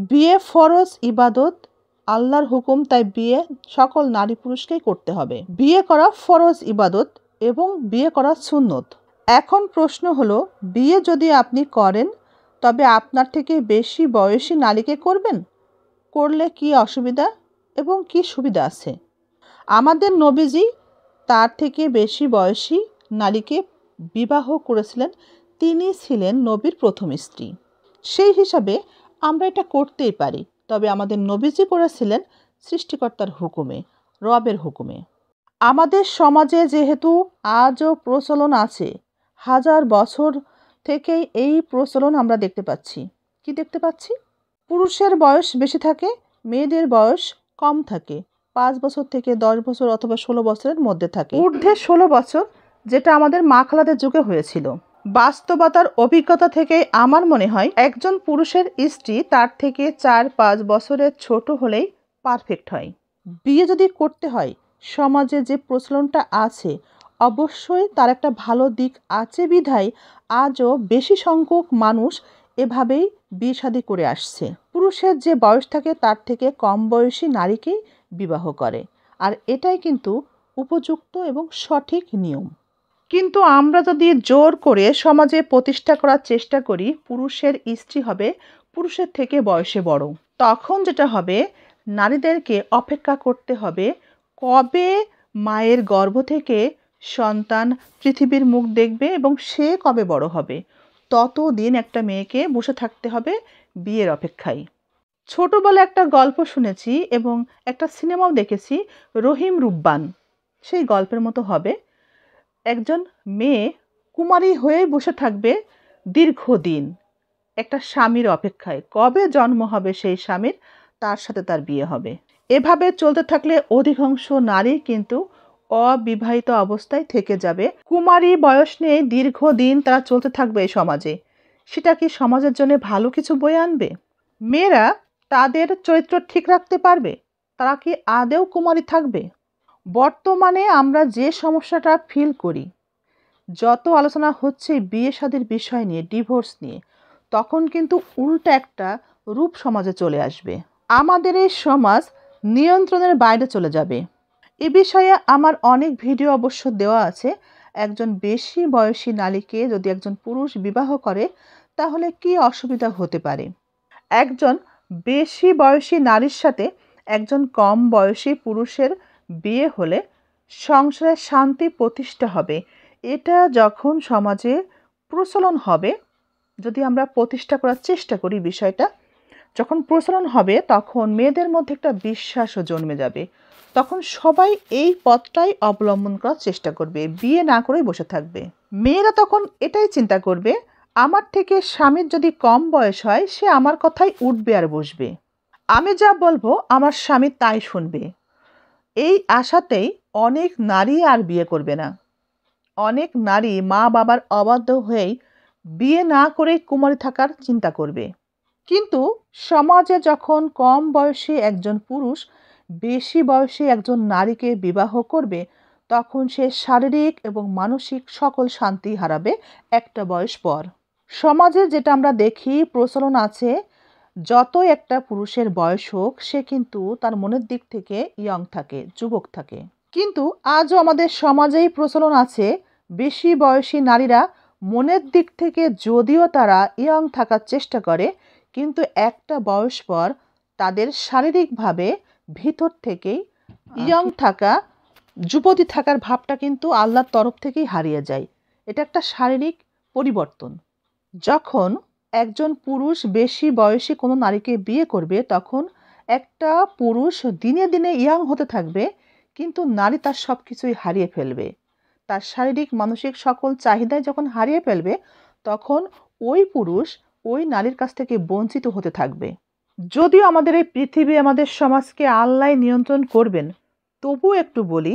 বিয়ে ফরজ ইবাদত, আল্লাহর হুকুম, তাই বিয়ে সকল নারী পুরুষকেই করতে হবে। বিয়ে করা ফরজ ইবাদত এবং বিয়ে করা সুন্নত। এখন প্রশ্ন হলো, বিয়ে যদি আপনি করেন তবে আপনার থেকে বেশি বয়সী নারীকে করবেন? করলে কি অসুবিধা এবং কি সুবিধা আছে? আমাদের নবীজি তার থেকে বেশি বয়সী নারীকে বিবাহ করেছিলেন। তিনি ছিলেন নবীর প্রথম স্ত্রী। সেই হিসাবে আমরা এটা করতেই পারি, তবে আমাদের নবীজি করেছিলেন সৃষ্টিকর্তার হুকুমে, রবের হুকুমে। আমাদের সমাজে যেহেতু আজও প্রচলন আছে, হাজার বছর থেকেই এই প্রচলন আমরা দেখতে পাচ্ছি। কি দেখতে পাচ্ছি? পুরুষের বয়স বেশি থাকে, মেয়েদের বয়স কম থাকে। 5 বছর থেকে 10 বছর অথবা 16 বছরের মধ্যে থাকে। ঊর্ধ্বে 16 বছর, যেটা আমাদের মা খালাদের যুগে হয়েছিল। বাস্তবতার অভিজ্ঞতা থেকে আমার মনে হয় একজন পুরুষের স্ত্রী তার থেকে 4-5 বছরের ছোট হলেই পারফেক্ট হয়। বিয়ে যদি করতে হয়, সমাজে যে প্রচলনটা আছে অবশ্যই তার একটা ভালো দিক আছে বিধায় আজও বেশি সংখ্যক মানুষ এভাবেই বিয়ে শাদী করে আসছে। পুরুষের যে বয়স থাকে তার থেকে কম বয়সী নারীকেই বিবাহ করে, আর এটাই কিন্তু উপযুক্ত এবং সঠিক নিয়ম। কিন্তু আমরা যদি জোর করে সমাজে প্রতিষ্ঠা করার চেষ্টা করি পুরুষের স্ত্রী হবে পুরুষের থেকে বয়সে বড়, তখন যেটা হবে, নারীদেরকে অপেক্ষা করতে হবে কবে মায়ের গর্ভ থেকে সন্তান পৃথিবীর মুখ দেখবে এবং সে কবে বড় হবে। ততদিন একটা মেয়েকে বসে থাকতে হবে বিয়ের অপেক্ষায়। ছোটবেলায় একটা গল্প শুনেছি এবং একটা সিনেমাও দেখেছি, রহিম রুব্বান। সেই গল্পের মতো হবে। একজন মেয়ে কুমারী হয়ে বসে থাকবে দীর্ঘদিন একটা স্বামীর অপেক্ষায়, কবে জন্ম হবে সেই স্বামীর, তার সাথে তার বিয়ে হবে। এভাবে চলতে থাকলে অধিকাংশ নারী কিন্তু অবিবাহিত অবস্থায় থেকে যাবে। কুমারী বয়স নিয়ে দীর্ঘদিন তারা চলতে থাকবে এই সমাজে। সেটা কি সমাজের জন্য ভালো কিছু বয়ে আনবে? মেয়েরা তাদের চরিত্র ঠিক রাখতে পারবে? তারা কি আদেও কুমারী থাকবে? বর্তমানে আমরা যে সমস্যাটা ফিল করি, যত আলোচনা হচ্ছে বিয়ে শাদীর বিষয় নিয়ে, ডিভোর্স নিয়ে, তখন কিন্তু উল্টা একটা রূপ সমাজে চলে আসবে। আমাদের এই সমাজ নিয়ন্ত্রণের বাইরে চলে যাবে। এ বিষয়ে আমার অনেক ভিডিও অবশ্য দেওয়া আছে। একজন বেশি বয়সী নারীকে যদি একজন পুরুষ বিবাহ করে তাহলে কি অসুবিধা হতে পারে? একজন বেশি বয়সী নারীর সাথে একজন কম বয়সী পুরুষের বিয়ে হলে সংসারে শান্তি প্রতিষ্ঠা হবে। এটা যখন সমাজে প্রচলন হবে, যদি আমরা প্রতিষ্ঠা করার চেষ্টা করি বিষয়টা, যখন প্রচলন হবে তখন মেয়েদের মধ্যে একটা বিশ্বাসও জন্মে যাবে। তখন সবাই এই পথটাই অবলম্বন করার চেষ্টা করবে, বিয়ে না করেই বসে থাকবে। মেয়েরা তখন এটাই চিন্তা করবে, আমার থেকে স্বামীর যদি কম বয়স হয় সে আমার কথাই উঠবে আর বসবে, আমি যা বলবো আমার স্বামী তাই শুনবে। এই আশাতেই অনেক নারী আর বিয়ে করবে না। অনেক নারী মা বাবার অবাধ্য হয়েই বিয়ে না করে কুমারী থাকার চিন্তা করবে। কিন্তু সমাজে যখন কম বয়সী একজন পুরুষ বেশি বয়সী একজন নারীকে বিবাহ করবে তখন সে শারীরিক এবং মানসিক সকল শান্তি হারাবে একটা বয়স পর। সমাজে যেটা আমরা দেখি প্রচলন আছে, যতই একটা পুরুষের বয়স হোক সে কিন্তু তার মনের দিক থেকে ইয়ং থাকে, যুবক থাকে। কিন্তু আজও আমাদের সমাজেই প্রচলন আছে বেশি বয়সী নারীরা মনের দিক থেকে যদিও তারা ইয়ং থাকার চেষ্টা করে, কিন্তু একটা বয়স পর তাদের শারীরিকভাবে ভিতর থেকেই ইয়ং থাকা, যুবতী থাকার ভাবটা কিন্তু আল্লাহর তরফ থেকেই হারিয়ে যায়। এটা একটা শারীরিক পরিবর্তন। যখন একজন পুরুষ বেশি বয়সী কোনো নারীকে বিয়ে করবে তখন একটা পুরুষ দিনে দিনে ইয়ং হতে থাকবে, কিন্তু নারী তার সব কিছুই হারিয়ে ফেলবে। তার শারীরিক মানসিক সকল চাহিদাই যখন হারিয়ে ফেলবে তখন ওই পুরুষ ওই নারীর কাছ থেকে বঞ্চিত হতে থাকবে। যদিও আমাদের এই পৃথিবী, আমাদের সমাজকে আল্লাহ নিয়ন্ত্রণ করবেন, তবু একটু বলি,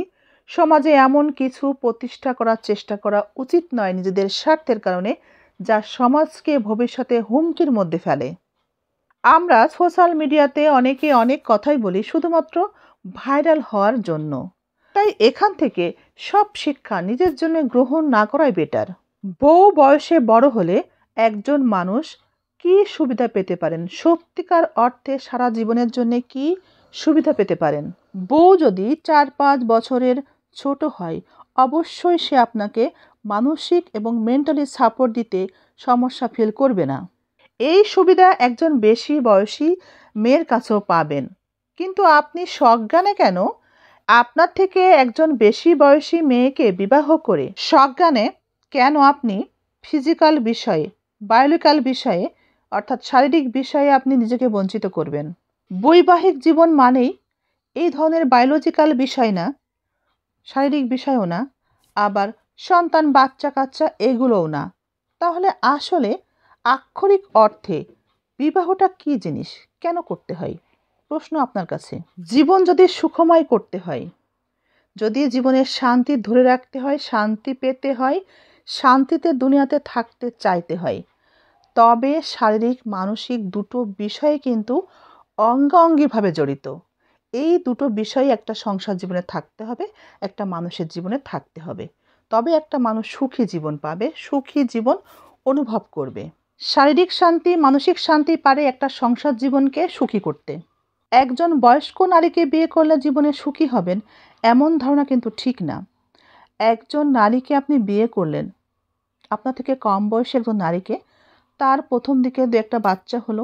সমাজে এমন কিছু প্রতিষ্ঠা করার চেষ্টা করা উচিত নয় নিজেদের স্বার্থের কারণে, যা সমাজকে ভবিষ্যতে হুমকির মধ্যে ফেলে। আমরা সোশ্যাল মিডিয়াতে অনেকে অনেক কথাই বলি শুধুমাত্র ভাইরাল হওয়ার জন্য। তাই এখান থেকে সব শিক্ষা নিজের জন্য গ্রহণ না করাই বেটার। বউ বয়সে বড় হলে একজন মানুষ কি সুবিধা পেতে পারেন, সত্যিকার অর্থে সারা জীবনের জন্য কি সুবিধা পেতে পারেন। বউ যদি 4-5 বছরের ছোট হয়, অবশ্যই সে আপনাকে মানসিক এবং মেন্টালি সাপোর্ট দিতে সমস্যা ফিল করবে না। এই সুবিধা একজন বেশি বয়সী মেয়ের কাছেও পাবেন। কিন্তু আপনি সজ্ঞানে কেন আপনার থেকে একজন বেশি বয়সী মেয়েকে বিবাহ করে সজ্ঞানে কেন আপনি ফিজিক্যাল বিষয়ে, বায়োলজিক্যাল বিষয়ে অর্থাৎ শারীরিক বিষয়ে আপনি নিজেকে বঞ্চিত করবেন। বৈবাহিক জীবন মানেই এই ধরনের বায়োলজিক্যাল বিষয় না, শারীরিক বিষয়ও না, আবার সন্তান বাচ্চা কাচ্চা এগুলোও না। তাহলে আসলে আক্ষরিক অর্থে বিবাহটা কি জিনিস, কেন করতে হয়? প্রশ্ন আপনার কাছে। জীবন যদি সুখময় করতে হয়, যদি জীবনের শান্তি ধরে রাখতে হয়, শান্তি পেতে হয়, শান্তিতে দুনিয়াতে থাকতে চাইতে হয়, তবে শারীরিক মানসিক দুটো বিষয় কিন্তু অঙ্গাঙ্গিভাবে জড়িত। এই দুটো বিষয় একটা সংসার জীবনে থাকতে হবে, একটা মানুষের জীবনে থাকতে হবে। তবে একটা মানুষ সুখী জীবন পাবে, সুখী জীবন অনুভব করবে। শারীরিক শান্তি, মানসিক শান্তি পারে একটা সংসার জীবনকে সুখী করতে। একজন বয়স্ক নারীকে বিয়ে করলে জীবনে সুখী হবেন এমন ধারণা কিন্তু ঠিক না। একজন নারীকে আপনি বিয়ে করলেন, আপনার থেকে কম বয়সী একজন নারীকে, তার প্রথম দিকে 2-1টা বাচ্চা হলো,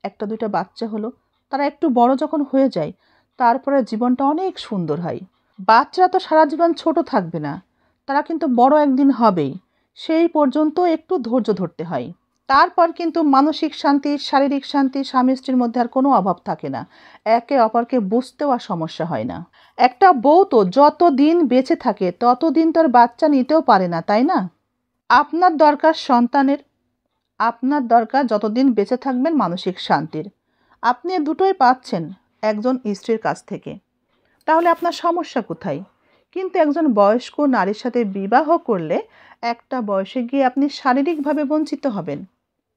1-2টা বাচ্চা হলো, তারা একটু বড় যখন হয়ে যায়, তারপরে জীবনটা অনেক সুন্দর হয়। বাচ্চারা তো সারা জীবন ছোট থাকবে না, তারা কিন্তু বড় একদিন হবেই। সেই পর্যন্ত একটু ধৈর্য ধরতে হয়। তারপর কিন্তু মানসিক শান্তি, শারীরিক শান্তি, স্বামী স্ত্রীর মধ্যে আর কোনো অভাব থাকে না, একে অপরকে বুঝতেও আর সমস্যা হয় না। একটা বউ তো যত দিন বেঁচে থাকে ততদিন তোর বাচ্চা নিতেও পারে না, তাই না? আপনার দরকার সন্তানের, আপনার দরকার যতদিন বেঁচে থাকবেন মানসিক শান্তির। আপনি দুটোই পাচ্ছেন একজন স্ত্রীর কাছ থেকে, তাহলে আপনার সমস্যা কোথায়? কিন্তু একজন বয়স্ক নারীর সাথে বিবাহ করলে একটা বয়সে গিয়ে আপনি শারীরিকভাবে বঞ্চিত হবেন,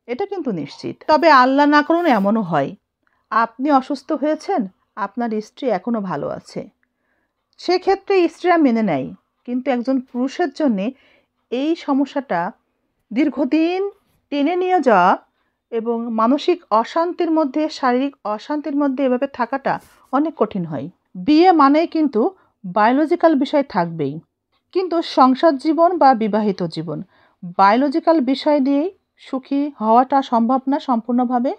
এটা কিন্তু নিশ্চিত। তবে আল্লাহ না করুন এমনও হয়, আপনি অসুস্থ হয়েছেন, আপনার স্ত্রী এখনও ভালো আছে, সেক্ষেত্রে স্ত্রীরা মেনে নেয়। কিন্তু একজন পুরুষের জন্যে এই সমস্যাটা দীর্ঘদিন টেনে নিয়ে যাওয়া এবং মানসিক অশান্তির মধ্যে, শারীরিক অশান্তির মধ্যে এভাবে থাকাটা অনেক কঠিন হয়। বিয়ে মানেই কিন্তু বায়োলজিক্যাল বিষয় থাকবেই, কিন্তু সংসার জীবন বা বিবাহিত জীবন বায়োলজিক্যাল বিষয় দিয়েই সুখী হওয়াটা সম্ভব না সম্পূর্ণভাবে।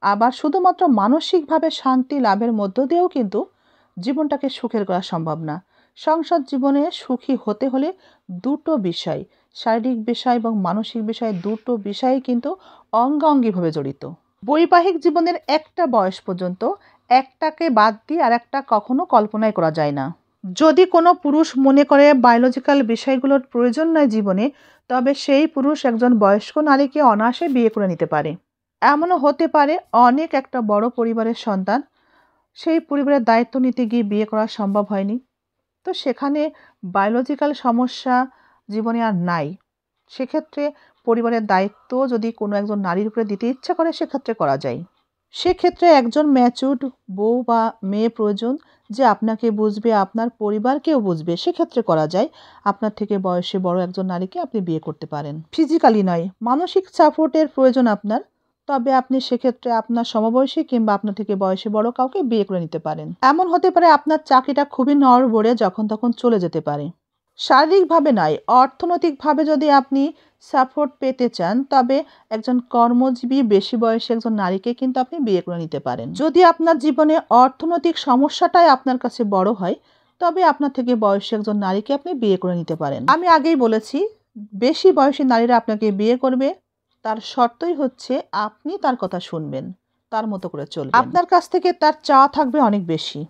আবার শুধুমাত্র মানসিকভাবে শান্তি লাভের মধ্য দিয়েও কিন্তু জীবনটাকে সুখের করা সম্ভব না। সংসার জীবনে সুখী হতে হলে দুটো বিষয়, শারীরিক বিষয় এবং মানসিক বিষয়, দুটো বিষয় কিন্তু অঙ্গাঙ্গিভাবে জড়িত। বৈবাহিক জীবনের একটা বয়স পর্যন্ত একটাকে বাদ দিয়ে আর একটা কখনো কল্পনাই করা যায় না। যদি কোনো পুরুষ মনে করে বায়োলজিক্যাল বিষয়গুলোর প্রয়োজন নয় জীবনে, তবে সেই পুরুষ একজন বয়স্ক নারীকে অনায়াসে বিয়ে করে নিতে পারে। এমনও হতে পারে অনেক একটা বড় পরিবারের সন্তান, সেই পরিবারের দায়িত্ব নিতে গিয়ে বিয়ে করা সম্ভব হয়নি, তো সেখানে বায়োলজিক্যাল সমস্যা জীবনে আর নাই। সেক্ষেত্রে পরিবারের দায়িত্ব যদি কোনো একজন নারীর উপরে দিতে ইচ্ছা করে সেক্ষেত্রে করা যায়। সেক্ষেত্রে একজন ম্যাচিউরড বউ বা মেয়ে প্রয়োজন, যে আপনাকে বুঝবে, আপনার পরিবারকেও বুঝবে, সেক্ষেত্রে করা যায়। আপনার থেকে বয়সে বড় একজন নারীকে আপনি বিয়ে করতে পারেন। ফিজিক্যালি নয়, মানসিক সাপোর্টের প্রয়োজন আপনার, তবে আপনি সেক্ষেত্রে আপনার সমবয়সী কিংবা আপনার থেকে বয়সে বড় কাউকে বিয়ে করে নিতে পারেন। এমন হতে পারে আপনার চাকরিটা খুবই নড়বড়ে, যখন তখন চলে যেতে পারে। শারীরিকভাবে নয়, অর্থনৈতিকভাবে যদি আপনি সাপোর্ট পেতে চান, তবে একজন কর্মজীবী বেশি বয়সী একজন নারীকে কিন্তু আপনি বিয়ে করে নিতে পারেন। যদি আপনার জীবনে অর্থনৈতিক সমস্যাটাই আপনার কাছে বড় হয়, তবে আপনার থেকে বয়সী একজন নারীকে আপনি বিয়ে করে নিতে পারেন। আমি আগেই বলেছি, বেশি বয়সী নারীরা আপনাকে বিয়ে করবে, তার শর্তই হচ্ছে আপনি তার কথা শুনবেন, তার মতো করে চলবেন, আপনার কাছ থেকে তার চাওয়া থাকবে অনেক বেশি।